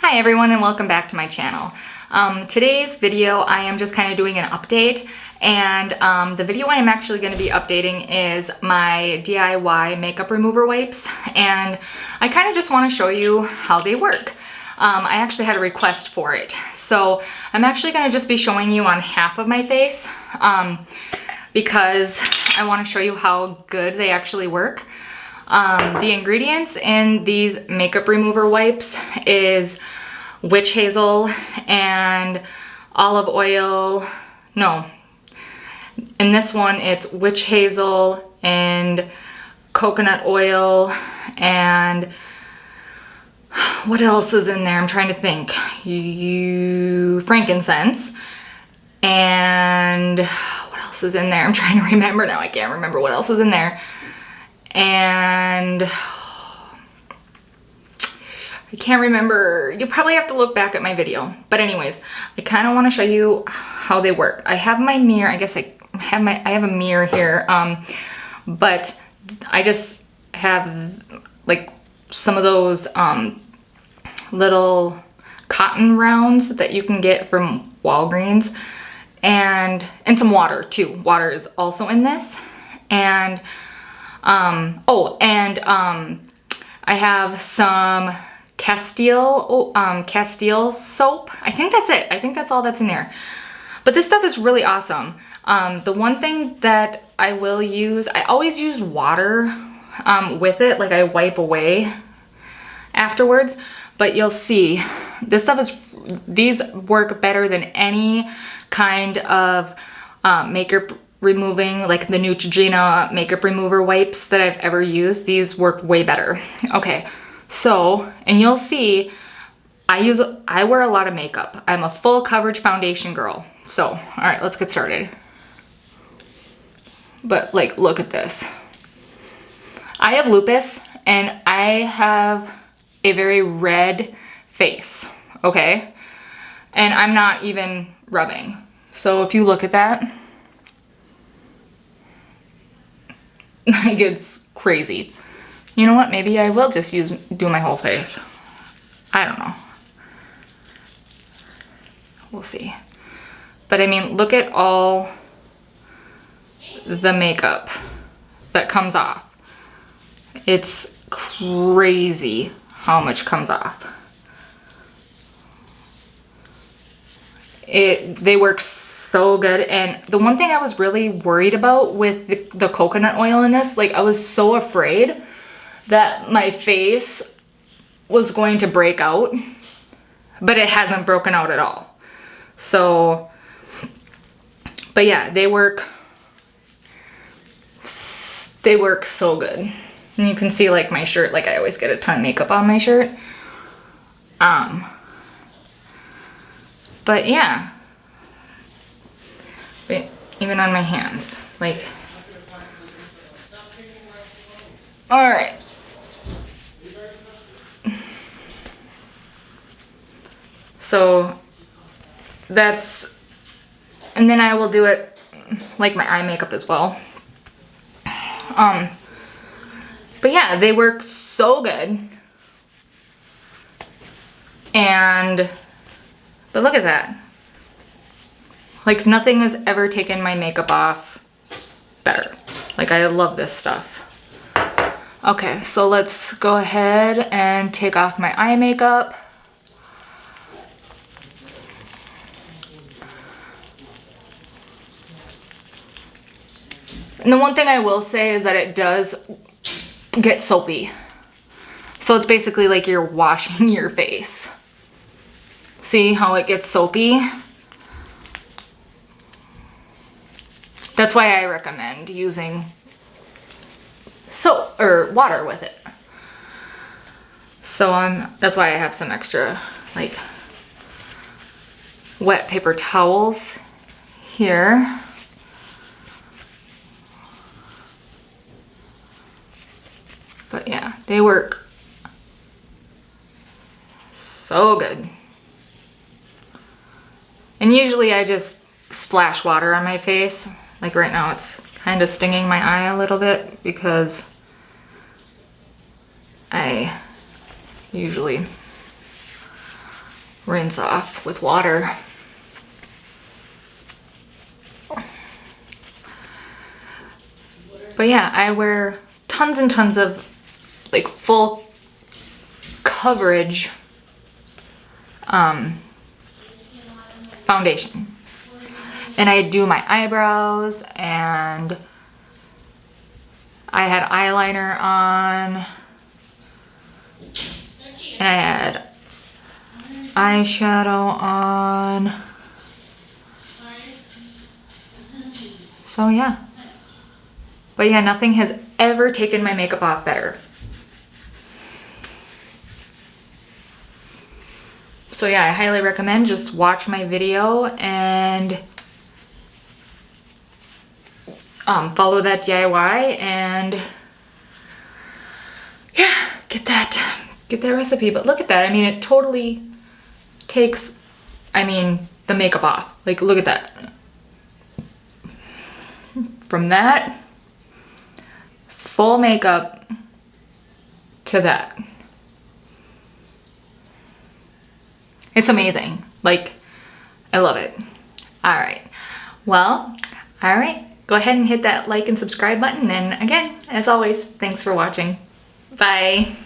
Hi everyone and welcome back to my channel. Today's video I am just kind of doing an update, and the video I am actually going to be updating is my DIY makeup remover wipes, and I kind of just want to show you how they work. I actually had a request for it, so I'm actually going to just be showing you on half of my face because I want to show you how good they actually work. The ingredients in these makeup remover wipes is witch hazel and olive oil. No, in this one it's witch hazel and coconut oil, and what else is in there? I'm trying to think. Frankincense, and what else is in there? I'm trying to remember now. I can't remember what else is in there. And I can't remember. You probably have to look back at my video. But anyways, I kind of want to show you how they work. I have my mirror. I guess I have a mirror here. But I just have like some of those little cotton rounds that you can get from Walgreens, and some water too. Water is also in this. And I have some Castile soap. I think that's it. I think that's all that's in there. But this stuff is really awesome. The one thing that I will use, I always use water with it, like I wipe away afterwards. But you'll see, these work better than any kind of makeup removing, like the Neutrogena makeup remover wipes that I've ever used. These work way better. Okay, so, and you'll see, I wear a lot of makeup. I'm a full coverage foundation girl. So, all right, let's get started. But like, look at this. I have lupus and I have a very red face, okay? And I'm not even rubbing. So if you look at that, like, it's crazy. You know what? Maybe I will just do my whole face. I don't know. We'll see. But I mean, look at all the makeup that comes off. It's crazy how much comes off. They work so good. And the one thing I was really worried about with the coconut oil in this, like I was so afraid that my face was going to break out, but it hasn't broken out at all. So, but yeah, they work so good. And you can see like my shirt, like I always get a ton of makeup on my shirt. But yeah. But even on my hands, like, all right. So that's, and then I will do it like my eye makeup as well. But yeah, they work so good. But look at that. Like, nothing has ever taken my makeup off better. Like, I love this stuff. Okay, so let's go ahead and take off my eye makeup. And the one thing I will say is that it does get soapy. So it's basically like you're washing your face. See how it gets soapy? That's why I recommend using soap or water with it. So that's why I have some extra like wet paper towels here. But yeah, they work so good. And usually I just splash water on my face. Like right now it's kind of stinging my eye a little bit because I usually rinse off with water. But yeah, I wear tons and tons of like full coverage foundation. And I do my eyebrows, and I had eyeliner on, and I had eyeshadow on. So yeah. But yeah, nothing has ever taken my makeup off better. So yeah, I highly recommend just watch my video and follow that DIY and yeah, get that recipe. But look at that. I mean, it totally takes, the makeup off. Like, look at that. From that full makeup to that. It's amazing. Like, I love it. All right. Well, all right. Go ahead and hit that like and subscribe button. And again, as always, thanks for watching. Bye.